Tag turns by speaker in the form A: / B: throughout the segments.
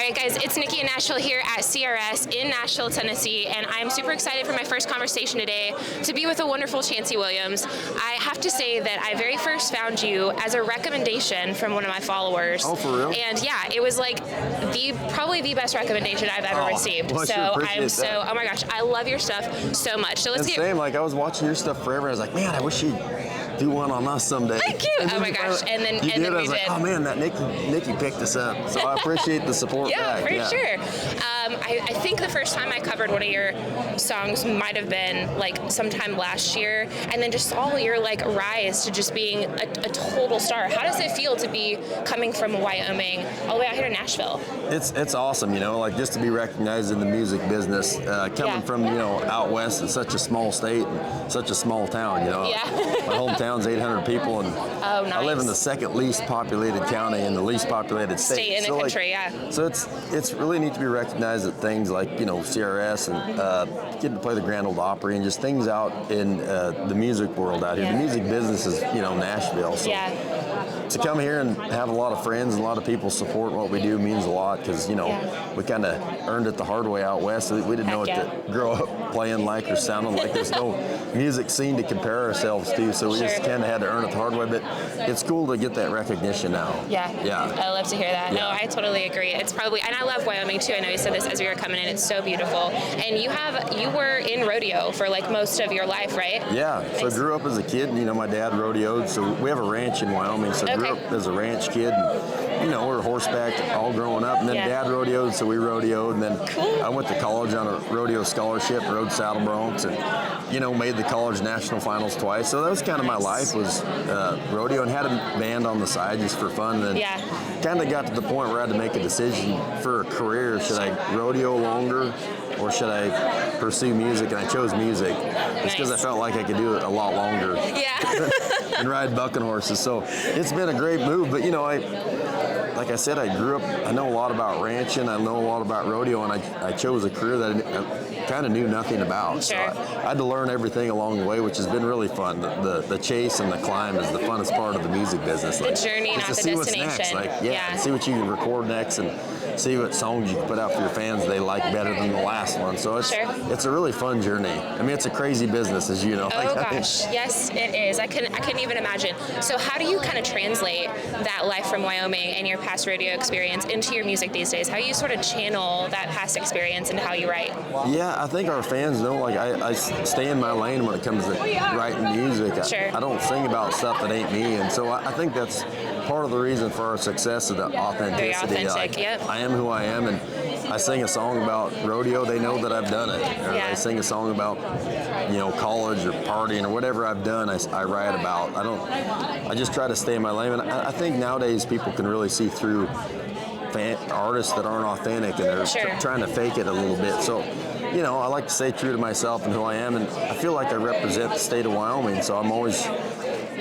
A: right, guys, it's Nikki in Nashville here at CRS in Nashville, Tennessee, and I'm super excited for my first conversation today to be with the wonderful Chancey Williams. I have to say that I very first found you as a recommendation from one of my followers.
B: Oh, for real?
A: And yeah, it was like probably the best recommendation I've ever received.
B: Well,
A: so I'm so, oh my gosh, I love your stuff so much. So let's get.
B: Same, like I was watching your stuff forever. I was like, man, I wish you'd do one on us someday.
A: Thank you. Oh my gosh, and then
B: you
A: and
B: did.
A: then
B: I
A: we
B: was like,
A: did.
B: oh man, that Nikki picked us up. So I appreciate the support.
A: Yeah,
B: back.
A: for sure. I think the first time I covered one of your songs might have been like sometime last year, and then just saw your like rise to just being a total star. How does it feel to be coming from Wyoming all the way out here to Nashville?
B: It's awesome, you know, like just to be recognized in the music business, coming from, you know, out west in such a small state, and such a small town, you know.
A: Yeah.
B: My hometown's 800 people, and
A: nice.
B: I live in the second least populated county in the least populated state.
A: In the country, yeah.
B: So it's really neat to be recognized at things like, you know, CRS and getting to play the Grand Ole Opry and just things out in the music world out here.
A: Yeah.
B: The music business is, you know, Nashville. So to come here and have a lot of friends and a lot of people support what we do means a lot because, you know, we kind of earned it the hard way out west. We didn't know what to grow up playing like or sounding like. There's no music scene to compare ourselves to, so we just kind of had to earn it the hard way. But it's cool to get that recognition now.
A: Yeah. I love to hear that.
B: Yeah.
A: No, I totally agree. It's probably, and I love Wyoming too. I know you said this as we were coming in. It's so beautiful. And you were in rodeo for like most of your life, right?
B: Yeah. So I grew up as a kid. You know, my dad rodeoed. So we have a ranch in Wyoming. So I grew up as a ranch kid. And, you know, we were horseback all growing up. And then Dad rodeoed, so we rodeoed. And then I went to college on a rodeo scholarship, rode saddle broncs, and, you know, made the college national finals twice. So that was kind of my life, was rodeo, and had a band on the side just for fun. And then kind of got to the point where I had to make a decision for a career. Should I rodeo longer or should I pursue music? And I chose music just because I felt like I could do it a lot longer and ride bucking horses. So it's been a great move. But, you know, like I said, I grew up, I know a lot about ranching, I know a lot about rodeo, and I chose a career that I kind of knew nothing about. So I had to learn everything along the way, which has been really fun. The chase and the climb is the funnest part of the music business.
A: The journey, not the destination.
B: See what you can record next and see what songs you can put out for your fans they like better than the last one. So it's a really fun journey. I mean, it's a crazy business, as you know.
A: Oh gosh, yes it is. I couldn't even imagine. So how do you kind of translate that life from Wyoming and your past rodeo experience into your music these days? How do you sort of channel that past experience into how you write?
B: Yeah, I think our fans know, like, I stay in my lane when it comes to writing music. I don't sing about stuff that ain't me, and so I think that's part of the reason for our success is the authenticity.
A: Very authentic,
B: I am who I am, and I sing a song about rodeo, they know that I've done it. Or I sing a song about, you know, college or partying or whatever I've done, I write about. I just try to stay in my lane, and I think nowadays people can really see through artists that aren't authentic and they're trying to fake it a little bit. So, you know, I like to stay true to myself and who I am, and I feel like I represent the state of Wyoming, so I'm always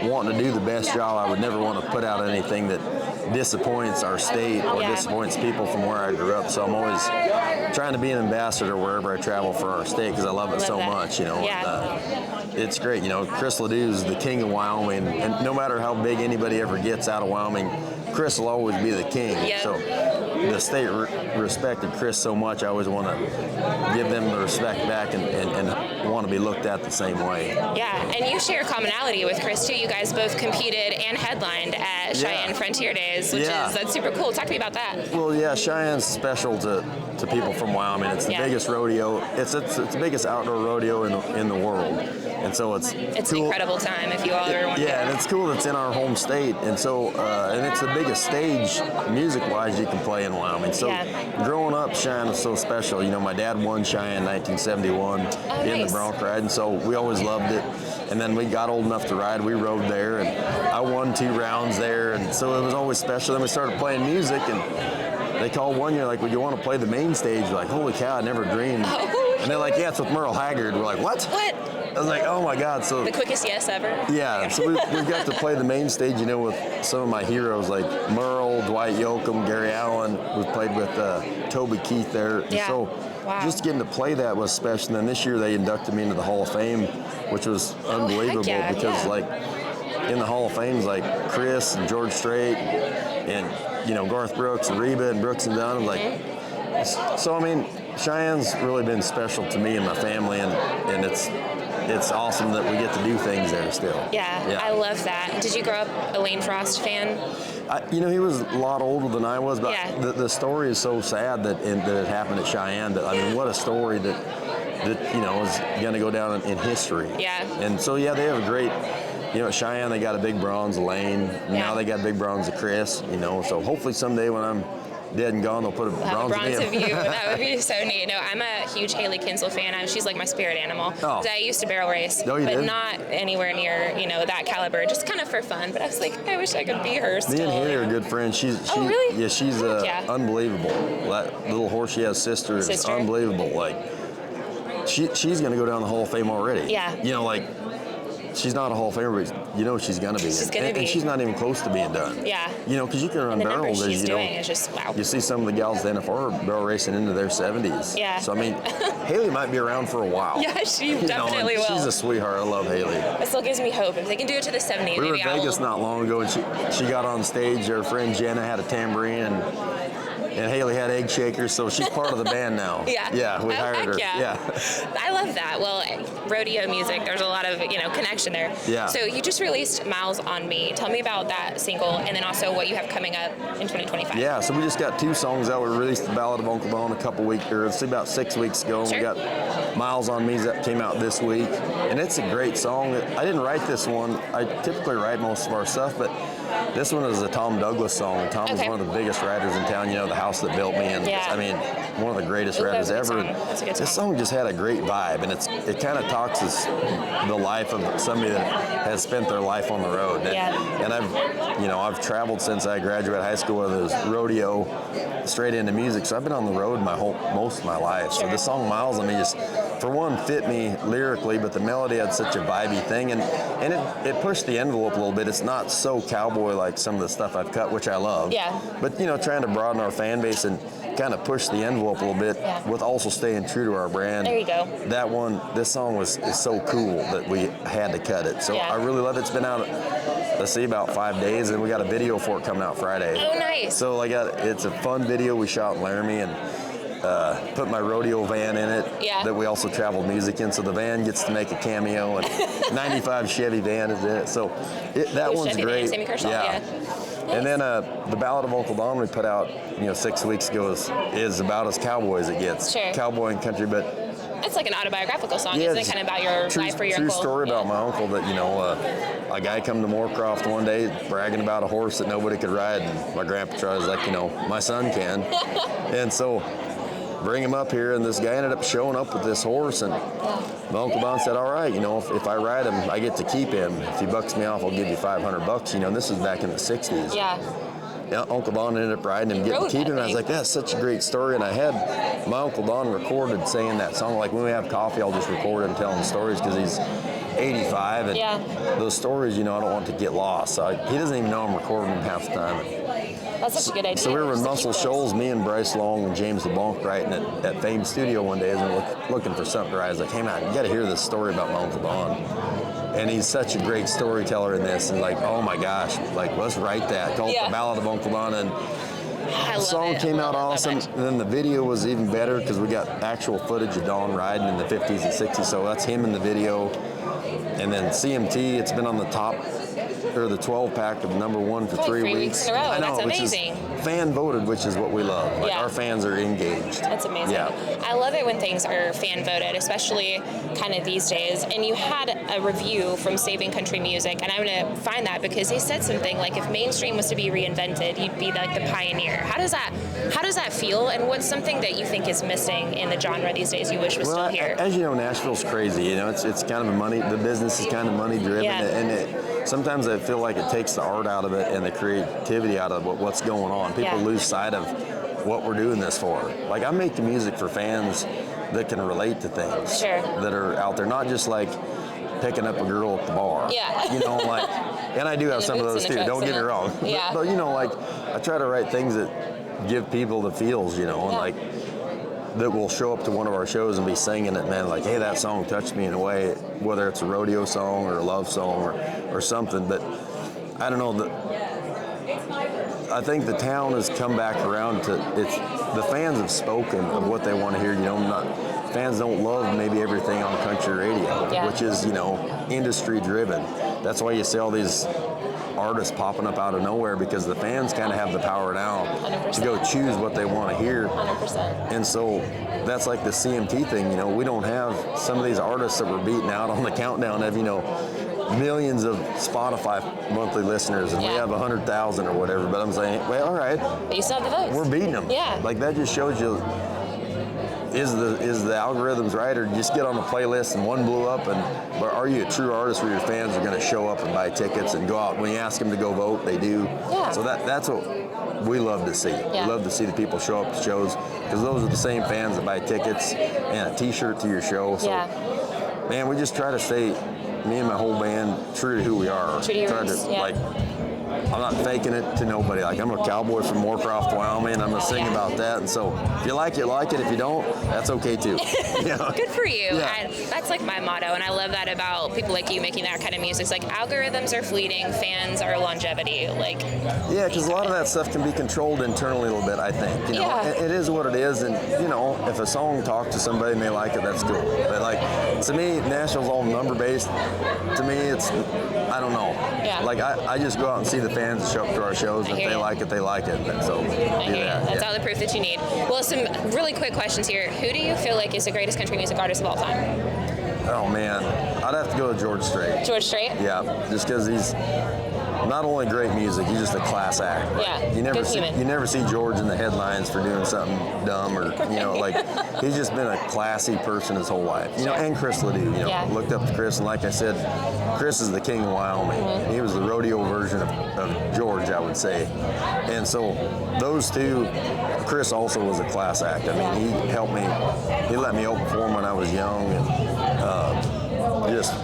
B: wanting to do the best job. I would never want to put out anything that disappoints our state or disappoints people from where I grew up. So I'm always trying to be an ambassador wherever I travel for our state because I love it so much, you know. It's great, you know. Chris Ledoux is the king of Wyoming, and no matter how big anybody ever gets out of Wyoming, Chris will always be the king. So the state respected Chris so much, I always want to give them the respect back and want to be looked at the same way.
A: Yeah, and you share commonality with Chris too. You guys both competed and headlined at Cheyenne Frontier Days, which that's super cool. Talk to me about that.
B: Well, yeah, Cheyenne's special to people from Wyoming. It's the biggest rodeo. It's the biggest outdoor rodeo in the world. And so it's
A: cool. An incredible time if you all ever want to.
B: Yeah, and it's cool that it's in our home state. And so, and it's the biggest stage music-wise you can play in Wyoming. So growing up, Cheyenne was so special. You know, my dad won Cheyenne in 1971 in the bronc ride, and so we always loved it. And then we got old enough to ride, we rode there, and I won 2 rounds there, and so it was always special. Then we started playing music, and they called one year, like, well, you want to play the main stage? We're like, holy cow, I never dreamed. And they're like, yeah, it's with Merle Haggard. We're like, what? I was like, oh my God. So
A: the quickest yes ever.
B: Yeah, so we got to play the main stage, you know, with some of my heroes like Merle, Dwight Yoakam, Gary Allen. We played with Toby Keith there. And so just getting to play that was special. And then this year they inducted me into the Hall of Fame, which was unbelievable because like in the Hall of Fame is like Chris and George Strait, and you know, Garth Brooks and Reba and Brooks and Dunn, like, so I mean, Cheyenne's really been special to me and my family, and it's awesome that we get to do things there still.
A: Yeah, I love that. Did you grow up a Lane Frost fan?
B: You know, he was a lot older than I was, but
A: Yeah.
B: the story is so sad that it happened at Cheyenne. That, I mean, what a story that you know is going to go down in history.
A: Yeah.
B: And so yeah, they have a great. You know, at Cheyenne they got a big bronze of Lane. Now they got a big bronze of Chris. You know, so hopefully someday when I'm dead and gone, they'll put a bronze
A: of you. That would be so neat. No, I'm a huge Haley Kinsel fan. She's like my spirit animal.
B: Oh.
A: I used to barrel race,
B: Oh, you
A: but
B: did?
A: not anywhere near, you know, that caliber. Just kind of for fun. But I was like, I wish I could be her still.
B: Me and Haley are good friends.
A: Oh, really?
B: Yeah, she's unbelievable. That little horse she has, sister, is unbelievable. Like, she's going to go down the Hall of Fame already.
A: Yeah.
B: You know, like, she's not a Hall of Famer, but you know she's going to be.
A: She's going to be.
B: And she's not even close to being done.
A: Yeah.
B: You know, because you can run
A: And the
B: barrels.
A: numbers she's
B: you know,
A: doing is just, wow.
B: You see some of the gals at the NFR are barrel racing into their 70s.
A: Yeah.
B: So, I mean, Haley might be around for a while.
A: Yeah, she definitely
B: you know,
A: will.
B: She's a sweetheart. I love Haley.
A: It still gives me hope. If they can do it to the 70s,
B: We were
A: maybe
B: in Vegas not long ago, and she got on stage. Her friend Jenna had a tambourine, and Haley had egg shakers, so she's part of the band now.
A: Yeah.
B: Yeah, we hired her.
A: Yeah. I love that. Well, rodeo music, there's a lot of, you know, connection there.
B: Yeah.
A: So you just released Miles on Me. Tell me about that single, and then also what you have coming up in 2025.
B: Yeah, so we just got 2 songs out. We released the Ballad of Uncle Don a couple weeks, or it's about 6 weeks ago.
A: Sure.
B: We got Miles on Me that came out this week, and it's a great song. I didn't write this one. I typically write most of our stuff, but this one is a Tom Douglas song. Tom is one of the biggest writers in town. You know, The House That Built Me, and I mean, one of the greatest writers ever.
A: That's a good song.
B: This song just had a great vibe, and it kind of talks as the life of somebody that has spent their life on the road. And I've traveled since I graduated high school with this rodeo straight into music. So I've been on the road most of my life. So this song Miles on Me just, for one, fit me lyrically, but the melody had such a vibey thing, and it pushed the envelope a little bit. It's not so cowboy like some of the stuff I've cut, which I love.
A: Yeah.
B: But you know, trying to broaden our fan base and kind of push the envelope a little bit with also staying true to our brand.
A: There you go.
B: This song is so cool that we had to cut it. So I really love it. It's been out, let's see, about 5 days, and we got a video for it coming out Friday.
A: Oh, nice.
B: So it's a fun video we shot in Laramie, and put my rodeo van in it that we also traveled music in. So the van gets to make a cameo, and 95 Chevy van is in it. So that one's
A: Chevy
B: great.
A: Van, Sammy Kershaw, yeah.
B: And then the Ballad of Uncle Don we put out, 6 weeks ago is about as cowboy as it gets.
A: Sure.
B: Cowboy and country, but
A: it's like an autobiographical song, isn't it? Kind of about your life for your
B: true
A: uncle.
B: Story about my uncle that, a guy come to Moorcroft one day bragging about a horse that nobody could ride, and my grandpa was like, my son can. And so bring him up here, and this guy ended up showing up with this horse, and my Uncle Don said, all right, if I ride him, I get to keep him. If he bucks me off, I'll give you $500. And this is back in the 60s.
A: Yeah.
B: Uncle Don ended up riding him, getting to keep him. And I was like, that's such a great story. And I had my Uncle Don recorded saying that song. Like, when we have coffee, I'll just record him telling stories, because he's 85. And those stories, I don't want to get lost. So he doesn't even know I'm recording them half the time.
A: That's such a good idea.
B: So we were in Muscle Shoals, me and Bryce Long and James LeBlanc, writing at Fame Studio one day, as we were looking for something to write. I was like, hey man, you got to hear this story about my Uncle Don. And he's such a great storyteller in this, and like, oh my gosh, like, let's write that. Called The Ballad of Uncle Don. And the song came out awesome. And then the video was even better, because we got actual footage of Don riding in the 50s and 60s. So that's him in the video. And then CMT, it's been on the top, or the 12-pack of #1 for 3 weeks.
A: In a row.
B: I know,
A: That's amazing.
B: Fan voted, which is what we love. Like, our fans are engaged.
A: That's amazing.
B: Yeah.
A: I love it when things are fan voted, especially kind of these days. And you had a review from Saving Country Music, and I'm going to find that because they said something like, if mainstream was to be reinvented, you'd be like the pioneer. How does that feel, and what's something that you think is missing in the genre these days you wish was still here?
B: As you know, Nashville's crazy. It's kind of the business is kind of money driven, and sometimes I feel like it takes the art out of it and the creativity out of what's going on. People lose sight of what we're doing this for. Like, I make the music for fans that can relate to things that are out there, not just like picking up a girl at the bar. And I do have some of those too, don't get me wrong. But I try to write things that give people the feels, and like, that will show up to one of our shows and be singing it, man, like, hey, that song touched me in a way, whether it's a rodeo song or a love song or something. But I don't know, I think the town has come back around to it's. The fans have spoken of what they want to hear. You know, fans don't love maybe everything on country radio, which is, you know, industry driven. That's why you see all these artists popping up out of nowhere, because the fans kind of have the power now
A: 100%.
B: to go choose what they want to hear.
A: 100%.
B: And so that's like the CMT thing. You know, we don't have some of these artists that were beating out on the countdown of, you know, millions of Spotify monthly listeners, and we have 100,000 or whatever. But I'm saying, well, all right,
A: but you still have the votes.
B: we're beating them.
A: Yeah.
B: Like that just shows you, is the algorithms right, or just get on the playlist and one blew up, and but are you a true artist where your fans are going to show up and buy tickets and go out? When you ask them to go vote, they do.
A: Yeah.
B: So that's what we love to see.
A: Yeah.
B: We love to see the people show up to shows, because those are the same fans that buy tickets and a T-shirt to your show. So, man, we just try to stay, me and my whole band, true to who we are.
A: True to your roots,
B: like, I'm not faking it to nobody. Like, I'm a cowboy from Moorcroft, Wyoming. I'm gonna sing about that. And so, if you like it, like it. If you don't, that's okay too. Yeah.
A: Good for you.
B: Yeah.
A: That's like my motto, and I love that about people like you making that kind of music. It's like algorithms are fleeting, fans are longevity. Like.
B: Yeah, because a lot of that stuff can be controlled internally a little bit, I think. You know, it is what it is, and you know, if a song talks to somebody and they like it, that's cool. But like, to me, Nashville's all number based. To me, it's, I don't know.
A: Yeah.
B: Like I just go out and see the fans that show up to our shows. If they like it, they like it. And so
A: that's all the proof that you need. Well, some really quick questions here. Who do you feel like is the greatest country music artist of all time?
B: Oh man, I'd have to go with George Strait.
A: George Strait?
B: Yeah, just because he's not only great music, he's just a class act. Right?
A: Yeah,
B: you never
A: good
B: see
A: human.
B: you never see George in the headlines for doing something dumb, or you know, like he's just been a classy person his whole life. You know, and Chris Ledoux. You know, looked up to Chris, and like I said, Chris is the king of Wyoming. Mm-hmm. He was the rodeo version of George, I would say. And so those two, Chris also was a class act. I mean, he helped me. He let me open for him when I was young, and just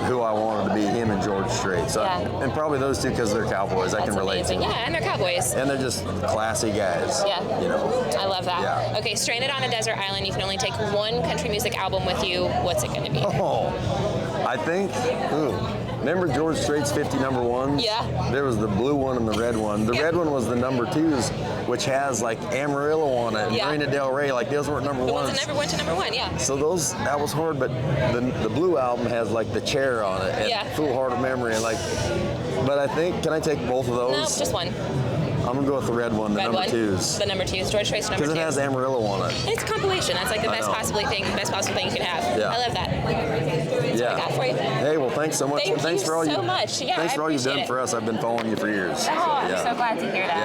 B: who I wanted to be, him and George Strait. So, and probably those two because they're cowboys. I can relate to them.
A: Yeah, and they're cowboys.
B: And they're just classy guys.
A: Yeah.
B: You know.
A: I love that.
B: Yeah.
A: Okay, stranded on a desert island. You can only take one country music album with you. What's it going to be?
B: Oh, I think. Remember George Strait's 50 number ones?
A: Yeah.
B: There was the blue one and the red one. The red one was the number twos, which has like Amarillo on it and Marina Del Rey. Like those weren't number ones.
A: The ones that never went to number one,
B: So that was hard, but the blue album has like the chair on it and Foolhardy Memory, and like. But I think, can I take both of those?
A: No, just one.
B: I'm gonna go with the red one, the number twos.
A: The number twos, George Strait's number two.
B: Because it has Amarillo on it.
A: It's a compilation. That's like the best possible thing you can have.
B: Yeah.
A: I love that. That's what I got for you.
B: Hey, well, thanks so much.
A: Thanks for all
B: you've done
A: it.
B: for us. I've been following you for years.
A: Oh, I'm so glad to hear that.